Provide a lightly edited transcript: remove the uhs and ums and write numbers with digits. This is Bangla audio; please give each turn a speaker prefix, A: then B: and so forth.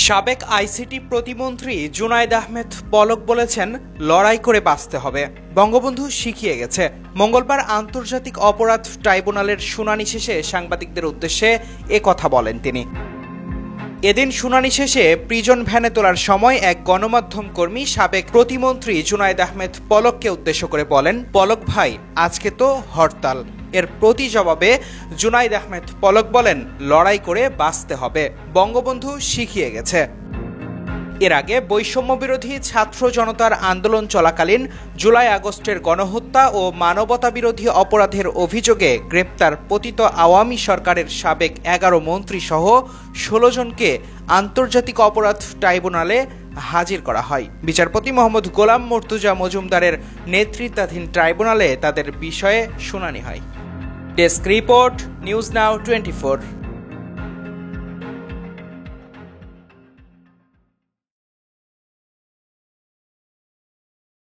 A: সাবেক আইসিটি প্রতিমন্ত্রী জুনায়েদ আহমেদ পলক বলেছেন, লড়াই করে বাঁচতে হবে। বঙ্গবন্ধু শিখিয়ে গেছে। মঙ্গলবার আন্তর্জাতিক অপরাধ ট্রাইব্যুনালের শুনানি শেষে সাংবাদিকদের উদ্দেশ্যে কথা বলেন তিনি। এদিন শুনানি শেষে প্রিজন ভ্যানে তোলার সময় এক গণমাধ্যম কর্মী সাবেক প্রতিমন্ত্রী জুনায়েদ আহমেদ পলককে উদ্দেশ্য করে বলেন, পলক ভাই, আজকে তো হরতাল। এর প্রতি জবাবে জুনায়েদ আহমেদ পলক বলেন, লড়াই করে বাঁচতে হবে, বঙ্গবন্ধু শিখিয়ে গেছে। এর আগে বৈষম্য বিরোধী ছাত্র জনতার আন্দোলন চলাকালীন জুলাই আগস্টের গণহত্যা ও মানবতা বিরোধী অপরাধের অভিযোগে গ্রেপ্তার পতিত আওয়ামী সরকারের সাবেক 11 মন্ত্রী সহ 16 জনকে আন্তর্জাতিক অপরাধ ট্রাইব্যুনালে হাজির করা হয়। বিচারপতি মোহাম্মদ গোলাম মর্তুজা মজুমদারের নেতৃত্বাধীন ট্রাইব্যুনালে তাদের বিষয়ে শুনানি হয়। Desk report, news now 24।